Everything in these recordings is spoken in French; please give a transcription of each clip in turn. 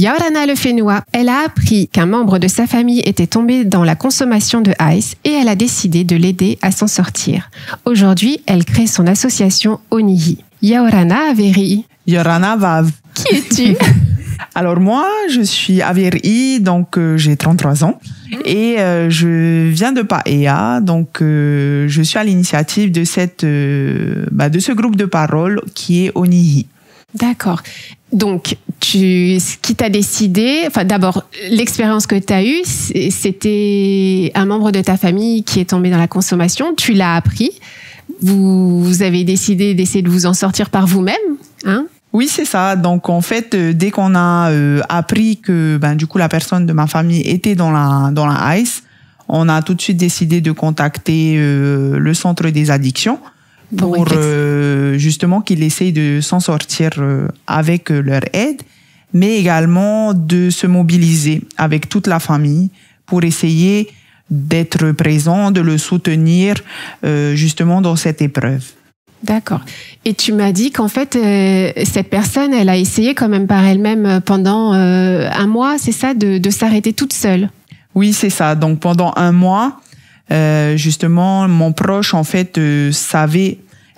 Yaorana Lefenua, elle a appris qu'un membre de sa famille était tombé dans la consommation de ice et elle a décidé de l'aider à s'en sortir. Aujourd'hui, elle crée son association Onihi. Yaorana Averi. Yaorana Vav. Qui es-tu? Alors moi, je suis Averi, donc j'ai 33 ans et je viens de Paea, donc je suis à l'initiative de de ce groupe de parole qui est Onihi. D'accord. Donc, ce qui t'a décidé, enfin d'abord, l'expérience que tu as eue, c'était un membre de ta famille qui est tombé dans la consommation, tu l'as appris, vous avez décidé d'essayer de vous en sortir par vous-même, hein? Oui, c'est ça. Donc, en fait, dès qu'on a appris que du coup la personne de ma famille était dans la ICE, on a tout de suite décidé de contacter le centre des addictions pour justement qu'ils essayent de s'en sortir avec leur aide, mais également de se mobiliser avec toute la famille pour essayer d'être présent, de le soutenir justement dans cette épreuve. D'accord. Et tu m'as dit qu'en fait, cette personne, elle a essayé quand même par elle-même pendant un mois, c'est ça, de s'arrêter toute seule? Oui, c'est ça. Donc pendant un mois, justement, mon proche en fait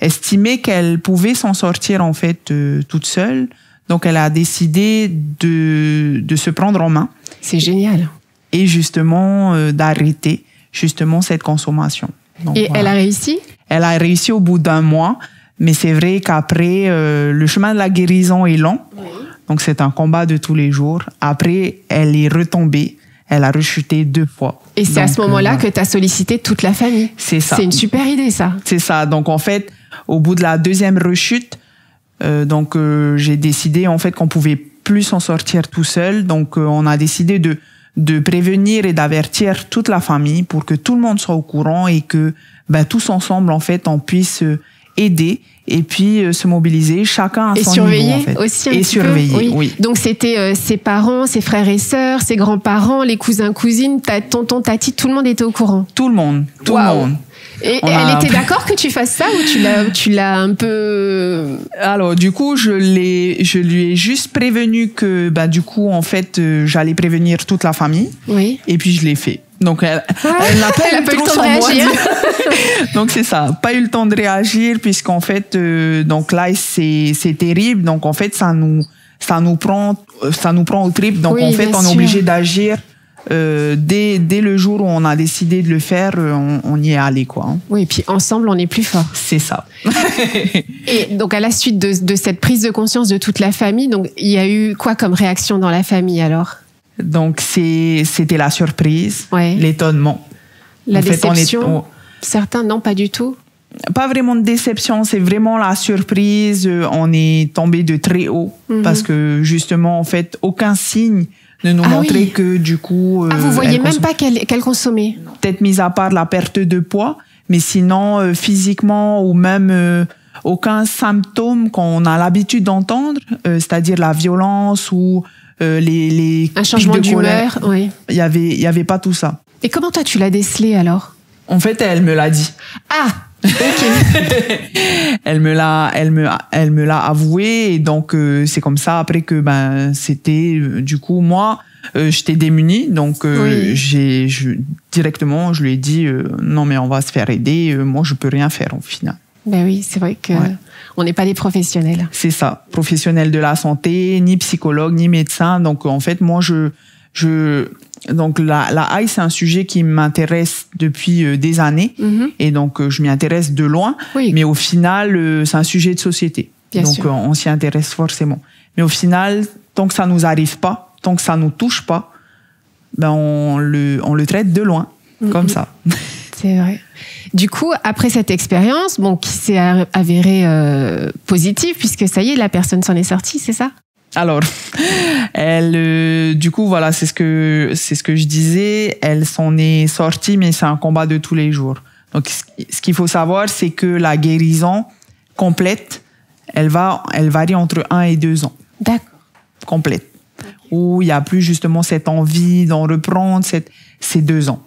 estimait qu'elle pouvait s'en sortir en fait toute seule. Donc elle a décidé de se prendre en main. C'est génial. Et justement d'arrêter justement cette consommation. Donc, et voilà. Elle a réussi? Elle a réussi au bout d'un mois, mais c'est vrai qu'après, le chemin de la guérison est long. Oui. Donc c'est un combat de tous les jours. Après, elle est retombée. Elle a rechuté 2 fois. Et c'est à ce moment-là que tu as sollicité toute la famille. C'est ça. C'est une super idée, ça. C'est ça. Donc, en fait, au bout de la 2e rechute, j'ai décidé, en fait, qu'on pouvait plus s'en sortir tout seul. Donc, on a décidé de prévenir et d'avertir toute la famille pour que tout le monde soit au courant et que, tous ensemble, en fait, on puisse aider et puis se mobiliser, chacun à son niveau, en fait. Aussi un et petit surveiller, peu, oui. Donc c'était ses parents, ses frères et sœurs, ses grands-parents, les cousins, cousines, tonton, tati, tout le monde était au courant. Tout le monde, tout le monde. Et elle était d'accord que tu fasses ça ou tu l'as un peu... Alors du coup, je lui ai juste prévenu que du coup en fait j'allais prévenir toute la famille. Oui. Et puis je l'ai fait. Donc elle n'a pas eu le temps de réagir. Donc c'est ça, pas eu le temps de réagir puisqu'en fait donc là c'est terrible. Donc en fait ça nous prend au trip. Donc en fait on est obligé d'agir. Dès le jour où on a décidé de le faire, on y est allé, quoi. Hein. Oui, et puis ensemble, on est plus fort. C'est ça. Et donc, à la suite de cette prise de conscience de toute la famille, donc il y a eu quoi comme réaction dans la famille alors? Donc, c'était la surprise, l'étonnement. La déception. Certains, non, pas du tout. Pas vraiment de déception, c'est vraiment la surprise. On est tombé de très haut parce que justement, en fait, aucun signe ne nous montrer que du coup... vous voyez même pas qu'elle consommait? Peut-être mis à part la perte de poids, mais sinon physiquement ou même aucun symptôme qu'on a l'habitude d'entendre, c'est-à-dire la violence ou un changement d'humeur. Oui. Il y avait pas tout ça. Et comment toi tu l'as décelé alors? En fait, elle me l'a dit. Ah. Ok. Elle me l'a avoué et donc c'est comme ça après que c'était du coup moi j'étais démunie donc directement je lui ai dit non mais on va se faire aider, moi je peux rien faire au final. Ben oui, c'est vrai que on n'est pas des professionnels. C'est ça, professionnels de la santé, ni psychologue, ni médecin. Donc en fait moi donc la ICE, c'est un sujet qui m'intéresse depuis des années et donc je m'y intéresse de loin, mais au final c'est un sujet de société. Bien donc sûr. On s'y intéresse forcément. Mais au final, tant que ça nous arrive pas, tant que ça nous touche pas, on le traite de loin, comme ça. C'est vrai. Du coup, après cette expérience, qui s'est avérée positive, puisque ça y est, la personne s'en est sortie, c'est ça? Alors, du coup, voilà, c'est ce que je disais. Elle s'en est sortie, mais c'est un combat de tous les jours. Donc, ce qu'il faut savoir, c'est que la guérison complète, elle varie entre 1 et 2 ans. D'accord. Complète. Où il n'y a plus justement cette envie d'en reprendre, c'est 2 ans.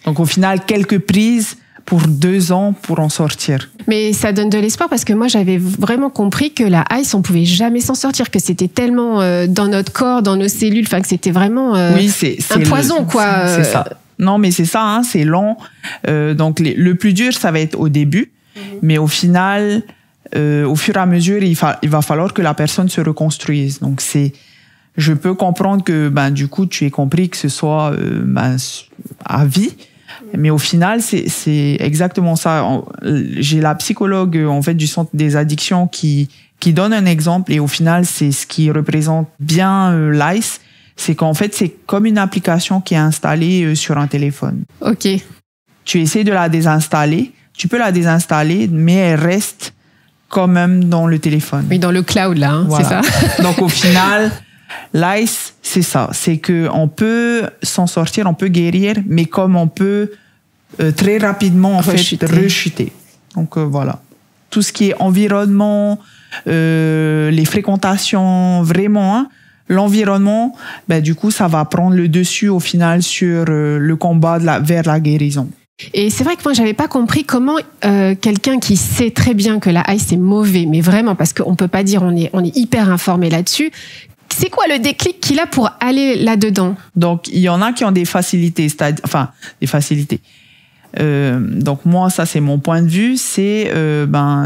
Donc, au final, quelques prises, pour 2 ans pour en sortir. Mais ça donne de l'espoir parce que moi, j'avais vraiment compris que la ice, on pouvait jamais s'en sortir, que c'était tellement dans notre corps, dans nos cellules, enfin que c'était vraiment oui, c'est un poison, quoi. C'est ça. Non, mais c'est ça, hein, c'est long. Donc, le plus dur, ça va être au début. Mais au final, au fur et à mesure, il va falloir que la personne se reconstruise. Donc, je peux comprendre que, du coup, tu aies compris que ce soit à vie. Mais au final, c'est exactement ça. J'ai la psychologue, en fait, du centre des addictions qui donne un exemple. Et au final, c'est ce qui représente bien l'ICE. C'est qu'en fait, c'est comme une application qui est installée sur un téléphone. OK. Tu essaies de la désinstaller. Tu peux la désinstaller, mais elle reste quand même dans le téléphone. Oui, dans le cloud, là, hein, voilà. C'est ça. Donc, au final, l'ICE, c'est ça. C'est qu'on peut s'en sortir, on peut guérir, mais comme on peut très rapidement, en fait, rechuter. Donc, voilà. Tout ce qui est environnement, les fréquentations, vraiment, hein, l'environnement, du coup, ça va prendre le dessus, au final, sur le combat vers la guérison. Et c'est vrai que moi, j'avais pas compris comment quelqu'un qui sait très bien que la ice c'est mauvais, mais vraiment, parce qu'on peut pas dire on est hyper informé là-dessus. C'est quoi le déclic qu'il a pour aller là-dedans? Donc, il y en a qui ont des facilités, des facilités. Donc, moi, ça, c'est mon point de vue. C'est,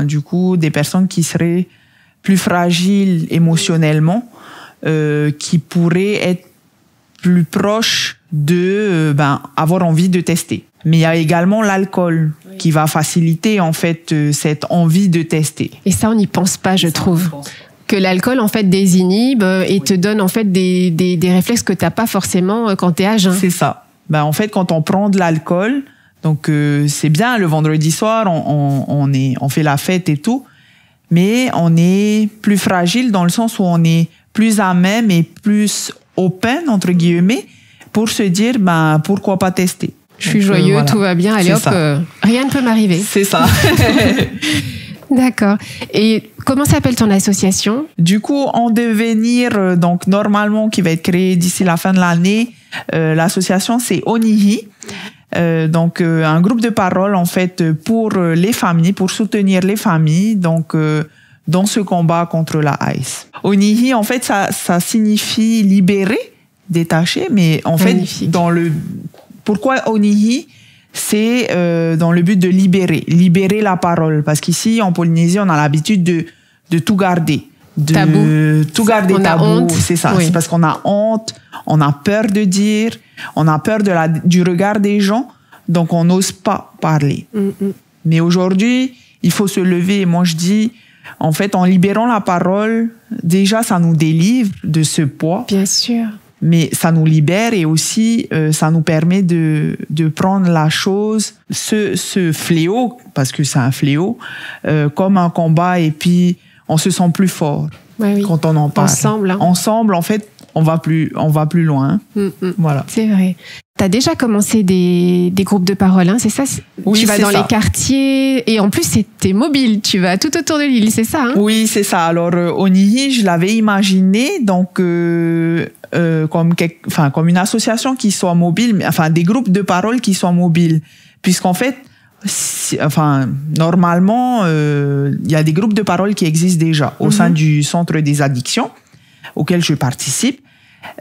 du coup, des personnes qui seraient plus fragiles émotionnellement, qui pourraient être plus proches de, avoir envie de tester. Mais il y a également l'alcool qui va faciliter, en fait, cette envie de tester. Et ça, on n'y pense pas, je trouve. Que l'alcool, en fait, désinhibe et te donne, en fait, des réflexes que tu n'as pas forcément quand tu es à jeun. C'est ça. En fait, quand on prend de l'alcool, donc c'est bien, le vendredi soir, on fait la fête et tout, mais on est plus fragile dans le sens où on est plus à même et plus open, entre guillemets, pour se dire, pourquoi pas tester. Je suis joyeux, voilà. Tout va bien, allez hop, rien ne peut m'arriver. C'est ça. D'accord. Et comment s'appelle ton association? Du coup, En Devenir, donc normalement, qui va être créée d'ici la fin de l'année, l'association, c'est Onihi. Donc, un groupe de parole, en fait, pour les familles, pour soutenir les familles, donc, dans ce combat contre la ice. Onihi, en fait, ça signifie libérer, détacher, mais en magnifique. Fait, pourquoi Onihi? C'est dans le but de libérer la parole. Parce qu'ici, en Polynésie, on a l'habitude de tout garder. Tout garder tabou. C'est ça. Oui. C'est parce qu'on a honte, on a peur de dire, on a peur du regard des gens, donc on n'ose pas parler. Mais aujourd'hui, il faut se lever. Et moi, je dis, en fait, en libérant la parole, déjà, ça nous délivre de ce poids. Bien sûr. Mais ça nous libère et aussi ça nous permet de prendre la chose, ce fléau, parce que c'est un fléau, comme un combat, et puis on se sent plus fort quand on en parle. Ensemble. Hein. Ensemble, en fait, on va plus loin. Voilà. C'est vrai. Tu as déjà commencé des groupes de parole, hein, c'est ça? Oui, tu vas dans les quartiers et en plus, t'es mobile, tu vas tout autour de l'île, c'est ça? Hein? Oui, c'est ça. Alors, Onihi, je l'avais imaginé donc, comme une association qui soit mobile, enfin des groupes de parole qui soient mobiles. Puisqu'en fait, normalement, il y a des groupes de parole qui existent déjà au sein du centre des addictions auquel je participe.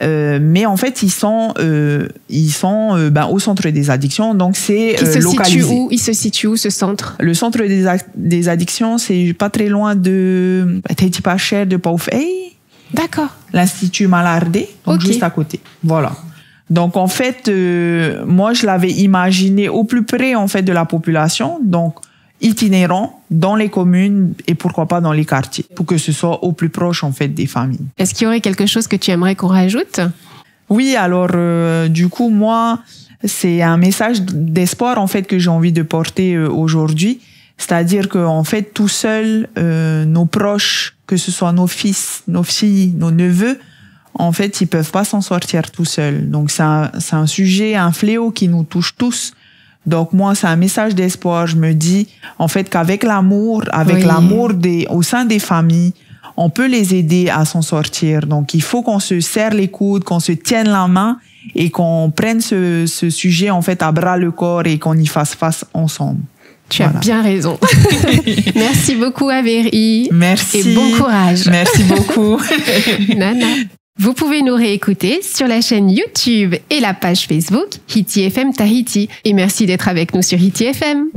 Mais en fait, ils sont au centre des addictions, donc c'est localisé. Il se situe où ce centre? Le centre des addictions, c'est pas très loin de Tetipacher de Paufey. D'accord. L'Institut Malardé, donc juste à côté. Voilà. Donc en fait, moi je l'avais imaginé au plus près en fait de la population, donc itinérant dans les communes et pourquoi pas dans les quartiers, pour que ce soit au plus proche en fait des familles. Est-ce qu'il y aurait quelque chose que tu aimerais qu'on rajoute? Oui, alors du coup moi c'est un message d'espoir en fait que j'ai envie de porter aujourd'hui, c'est-à-dire que en fait tout seul nos proches, que ce soit nos fils, nos filles, nos neveux, en fait ils peuvent pas s'en sortir tout seuls. Donc c'est un sujet, un fléau qui nous touche tous. Donc moi, c'est un message d'espoir. Je me dis, en fait, qu'avec l'amour, au sein des familles, on peut les aider à s'en sortir. Donc il faut qu'on se serre les coudes, qu'on se tienne la main et qu'on prenne ce sujet en fait à bras le corps et qu'on y fasse face ensemble. Tu as bien raison. Merci beaucoup, Avery. Merci. Et bon courage. Merci beaucoup. Nana. Vous pouvez nous réécouter sur la chaîne YouTube et la page Facebook Hiti FM Tahiti. Et merci d'être avec nous sur Hiti FM.